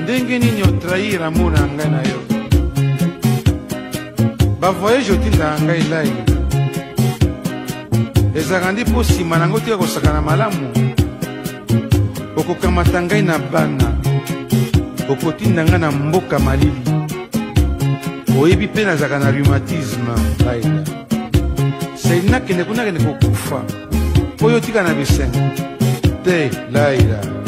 ndenge nini otrahir amour na ngai na yo bavoyage otindaka ngai Laila ezalaka ndi mpo nsima nango tika kosakana malamu okokamata ngai na bana okotinda ngai na mboka malili oyebi mpe nazalaka na rhumatisme Laila seli nakende kuna nakende kokufa oyo tika na bisengo te Laila.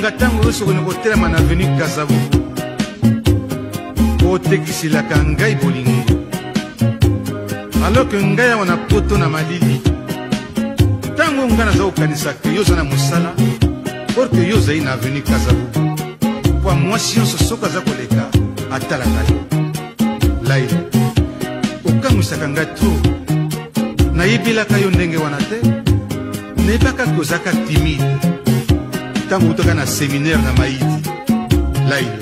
laila tango nyonso okende kotelema na avenue Kasavubu otekiselaka ngai bolingo alors que ngai awa na poto na malili tango ngai naza kokanisa ke yo oza na mosala or ke yo ozali na avenue Kasavubu po mwasi nyonso soki aza koleka atalaka yo laila okangwisaka ngai tro nayebelaka yo ndenge wana te nayebaka ke ozaka timide tango utaka na séminaire na Maïti laila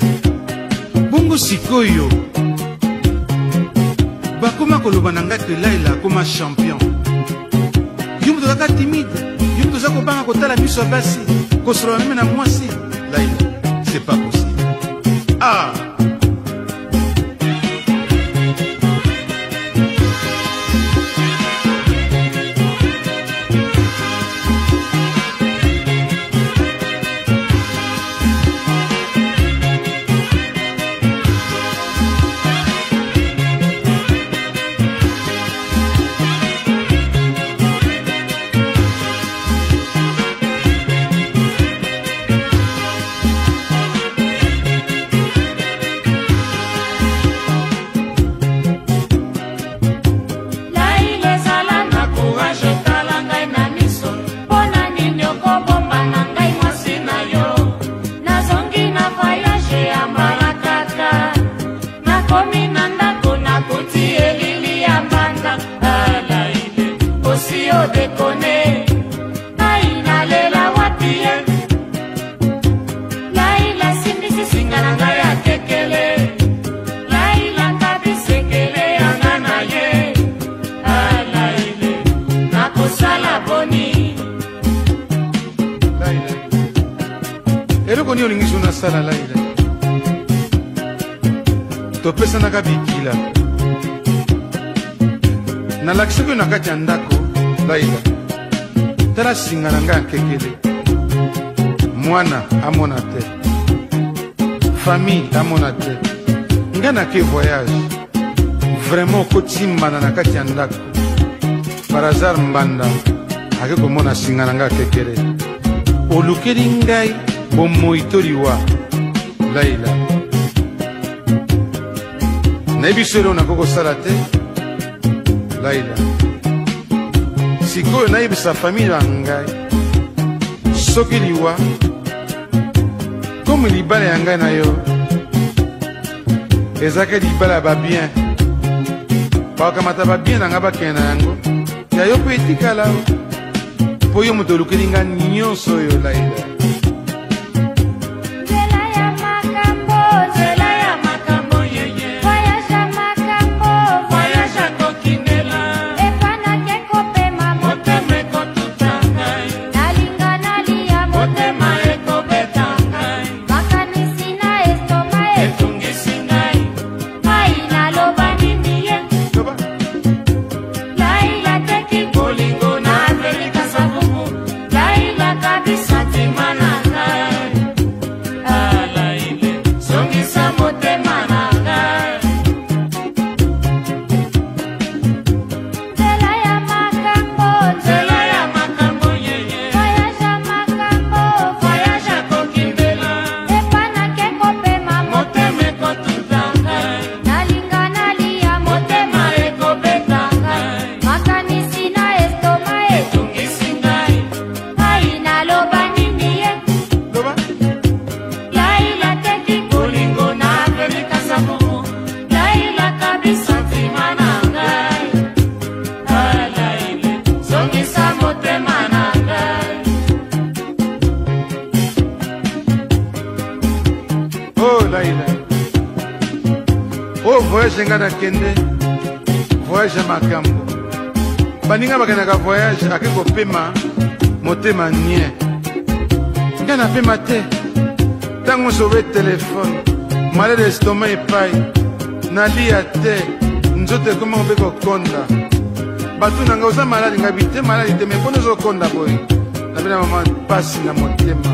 bongo sikoyo bakoma koloba na ngai ke laila akoma champion yo moto ozaka timide yo moto oza kobanga kotala miso ya basi kosolola meme na mwasi laila c'est pas possible. Ah eloko nini olingi so nasala laila topesanaka bikila nalakisaki oyo na kati ya ndako laila tala singa na ngai ya nkekele mwana amona te famille amona te ngai nake voyage vraiment okotimbana na kati ya ndako par hasard mbanda ake komona singa na ngai ya nkekele olukeli ngai bomoi liwa laila nayebi so eloo nakoki kosala te laila sikoyo nayebisa famille ya ngai soki liwa komi libala ya ngai na yo ezaka libala ya babien bakamata babien na ngai bakende na yango ya yo mpe etikala mpo yo moto olukeli ngai nyonso oyo laila voyage nga nakende voyage makambo baninga bakendaka voyage ake kopema motema nie nga napema te ntango sobe telefone malade estoma epai nalia te nzoto ekoma obe kokonda bato nanga oza maladi nga bite maladi te mepona ozokonda boye nabina mama mpasi na motema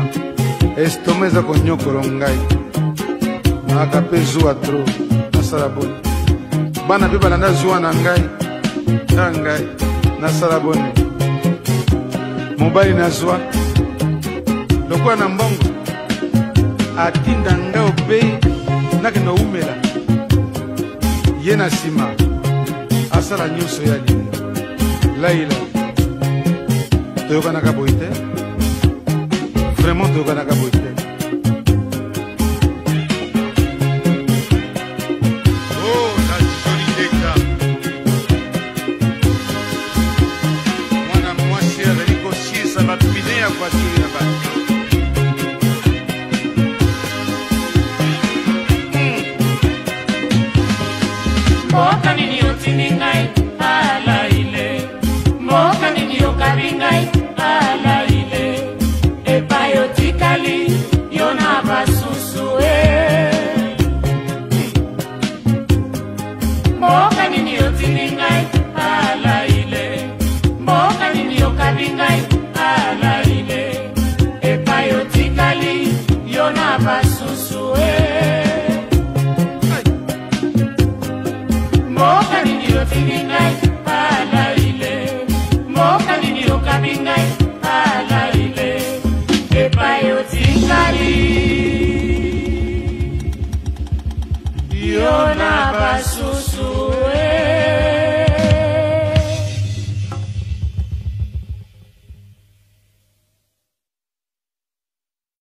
estoma eza konyokolo ngai naaka mpe zuwa tro nasala boni bana mpe balanda zuwa na ngai na ngai nasala boni mobali nazwa lokola na mbongo atinda nga opei nakende umela ye na nsima asala nyonso ya lini laila toyokanaka boye te vraiment toyokanaka boye te voiture na bato mboka nini otindi ngai alaile mboka nini okabi ngai alaile epai otikali yo na basusu mboka nini otindi ngai alaile mboka nini okabi ngai alaile epai otikali yo na basusu mboka nini otindi ngai alaile mboka nini okabi ngai alaile epai otikali yo na basusu